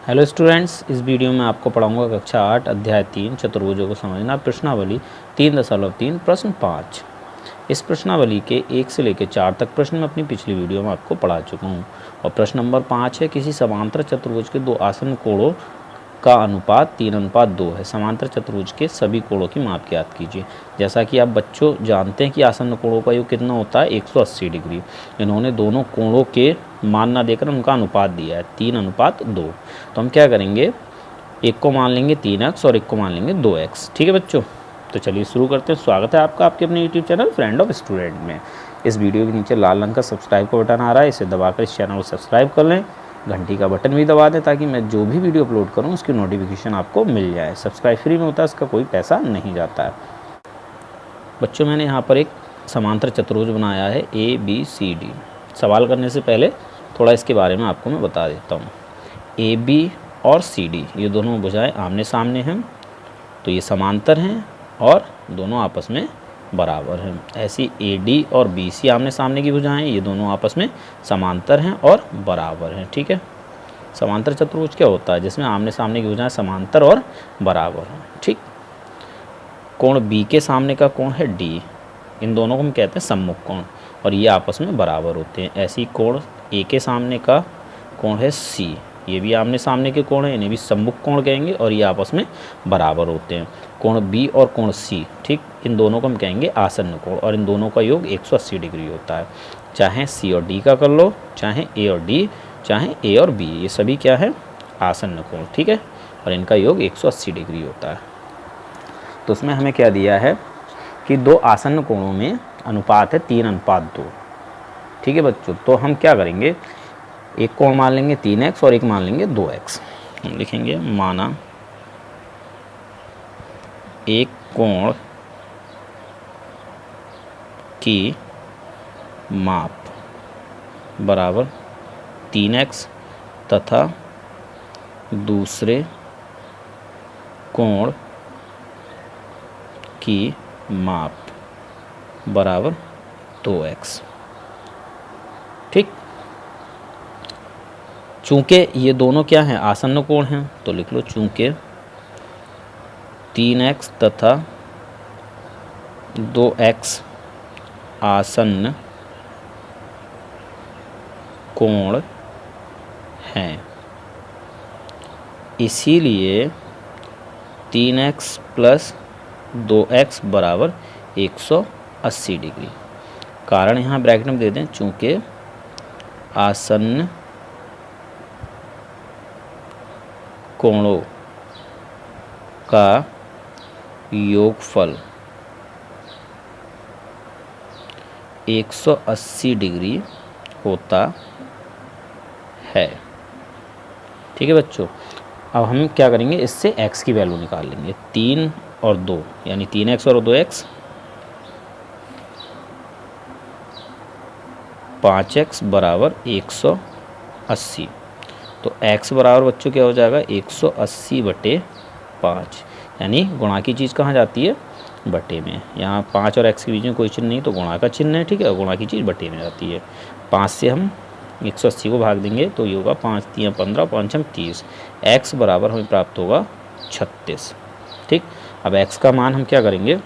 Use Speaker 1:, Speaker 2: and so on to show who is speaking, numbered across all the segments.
Speaker 1: Hello students, इस video में आपको पढ़ाऊंगा कक्षा 8 अध्याय 3 चतुर्भुजों को समझना। प्रश्नावली 3.3 प्रश्न 5। इस प्रश्नावली के 1 से लेकर 4 तक प्रश्न मैं अपनी पिछली वीडियो में आपको पढ़ा चुका हूं। और प्रश्न नंबर 5 है, किसी समांतर चतुर्भुज के दो आसन्न कोणों का अनुपात 3:2 है। समांतर चतुर्भुज के सभी कोणों की माप ज्ञात कीजिए। जैसा कि आप बच्चों जानते हैं कि आसन्न कोणों का योग कितना होता है, 180 डिग्री। इन्होंने दोनों कोणों के मान ना देकर उनका अनुपात दिया है 3:2। तो हम क्या करेंगे, एक को मान लेंगे 3x और एक को मान लेंगे 2x। ठीक है बच्चों, तो चलिए शुरू करते हैं। स्वागत है आपका आपके अपने YouTube channel friend of student में। इस वीडियो के नीचे लाल रंग का सब्सक्राइब का बटन आ रहा है, इसे दबाकर इस चैनल को सब्सक्राइब कर लें। घंटी का बटन भी दबा दें ताकि मैं जो भी वीडियो अपलोड करूं उसकी नोटिफिकेशन आपको मिल जाए। सब्सक्राइब फ्री में होता है, इसका कोई पैसा नहीं जाता है। बच्चों, मैंने यहाँ पर एक समांतर चतुर्भुज बनाया है ABCD। सवाल करने से पहले थोड़ा इसके बारे में आपको मैं बता देता हूँ। AB और CD ये दोनों भुजाएं आमने सामने हैं, तो ये समांतर हैं और दोनों आपस में बराबर हैं। ऐसी AD और BC आमने सामने की भुजाएं, ये दोनों आपस में समांतर हैं और बराबर हैं। ठीक है, समांतर चतुर्भुज क्या होता है, जिसमें आमने सामने की भुजाएं समांतर और बराबर हैं। ठीक, कोण B के सामने का कोण है D, इन दोनों को हम कहते हैं सम्मुख कोण, और ये आपस में बराबर होते हैं। ऐसी कोण A के सामने का कोण है C, ये भी आमने सामने के कोण हैं, इन्हें भी सम्मुख कोण कहेंगे और ये आपस में बराबर होते हैं। कोण B और कोण C, ठीक, इन दोनों को हम कहेंगे आसन्न कोण, और इन दोनों का योग 180 डिग्री होता है। चाहे C और D का कर लो, चाहे A और D, चाहे A और B, ये सभी क्या है, आसन्न कोण। ठीक है, और इनका योग 180 डिग्री होता है। तो उसमें हमें क्या दिया है कि दो आसन्न कोणों में अनुपात है 3:2। ठीक है बच्चों, तो हम क्या करेंगे, एक कोण मान लेंगे 3x और एक मान लेंगे 2x। हम लिखेंगे माना एक कोण की माप बराबर 3x तथा दूसरे कोण की माप बराबर 2x। ठीक, चूंकि ये दोनों क्या हैं, आसन्न कोण हैं, तो लिख लो चूंकि 3x तथा 2x आसन्न कोण हैं, इसीलिए 3x प्लस 2x बराबर 180 डिग्री। कारण यहाँ ब्रैकेट में दे दें, चूंकि आसन्न कोणों का योगफल 180 डिग्री होता है। ठीक है बच्चों, अब हम क्या करेंगे, इससे x की वैल्यू निकाल लेंगे। 3 और 2 यानी 3x और 2x, 5x बराबर 180। तो x बराबर बच्चों क्या हो जाएगा, 180/5, यानी गुणा की चीज़ कहाँ जाती है, बटे में। यहाँ 5 और x के बीच में कोई चिन्ह नहीं, तो गुणा का चिन्ह है। ठीक है, गुणा की चीज़ बटे में जाती है। 5 से हम 180 को भाग देंगे तो ये होगा 5 3 15 5 30। x बराबर हमें प्राप्त होगा 36। ठीक, अब x का मान हम क्या करेंगे,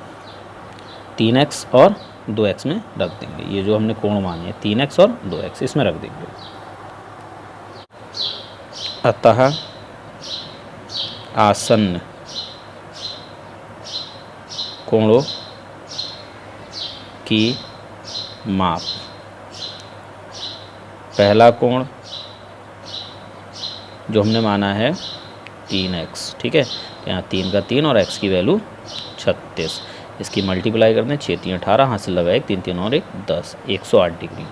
Speaker 1: 3x और 2x में रख देंगे। ये जो हमने कोण माने हैं 3x और 2x, इसमें रख देंगे। अतः आसन्न कोणों की माप, पहला कोण जो हमने माना है 3x, ठीक है, तो यहाँ 3 का 3 और x की वैल्यू 36। इसकी मल्टीप्लाई कर दें, 6 3 18, हाथ से लगा 1 3 3 और 1 10, 108 डिग्री।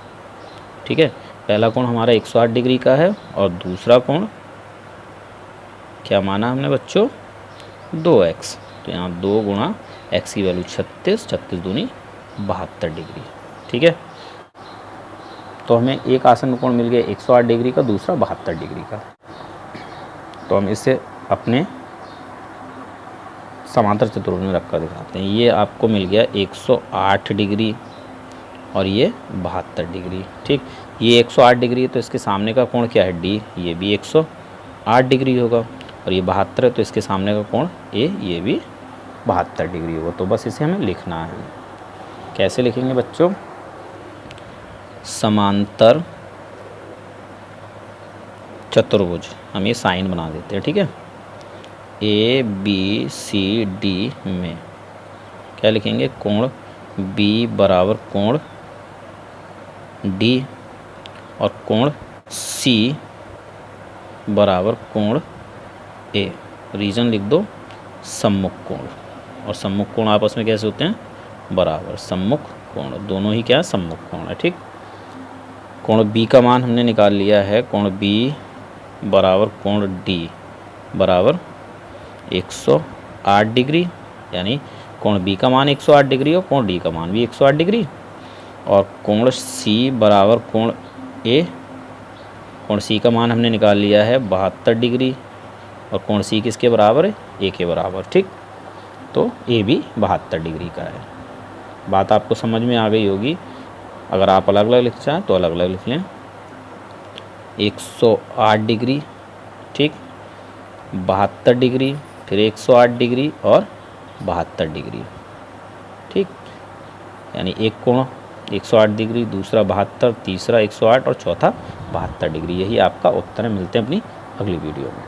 Speaker 1: ठीक है, पहला कोण हमारा 108 डिग्री का है, और दूसरा कोण क्या माना हमने बच्चों, 2x। तो यहाँ 2 गुणा x की वैल्यू 36, 36 दूनी 72 डिग्री। ठीक है, तो हमें एक आसन्न कोण मिल गया 108 डिग्री का, दूसरा 72 डिग्री का। तो हम इसे अपने समांतर चतुर्भुज में रखकर दिखाते हैं। ये आपको मिल गया 108 डिग्री और ये 72 डिग्री। ठीक, ये 108 डिग्री है तो इसके सामने का कोण क्या है, डी, ये भी 108 8 डिग्री होगा और ये 72 है, तो इसके सामने का कोण ए ये भी 72 डिग्री होगा। तो बस इसे हमें लिखना है। कैसे लिखेंगे बच्चों? समांतर चतुर्भुज, हम ये साइन बना देते हैं, ठीक है। ए बी सी डी में क्या लिखेंगे? कोण बी बराबर कोण डी और कोण सी बराबर कोण ए। रीजन लिख दो, सम्मुख कोण। और सम्मुख कोण आपस में कैसे होते हैं? बराबर। सम्मुख कोण दोनों ही क्या है? सम्मुख कोण है, ठीक। कोण बी का मान हमने निकाल लिया है। कोण बी बराबर कोण डी बराबर 108 डिग्री, यानी कोण बी का मान 108 डिग्री और कोण डी का मान भी 108 डिग्री। और कोण सी बराबर कोण ए, कोण सी का मान हमने निकाल लिया है 72 डिग्री और कोण सी किसके बराबर है? ए के बराबर, ठीक। तो ए भी 72 डिग्री का है। बात आपको समझ में आ गई होगी। अगर आप अलग अलग लिख चाहें तो अलग अलग लिख लें। 108 डिग्री, ठीक, 72 डिग्री, फिर 108 डिग्री और 72 डिग्री, ठीक। यानी एक कोण 108 डिग्री, दूसरा 72, तीसरा 108 और चौथा 72 डिग्री। यही आपका उत्तर है। मिलते हैं अपनी अगली वीडियो में।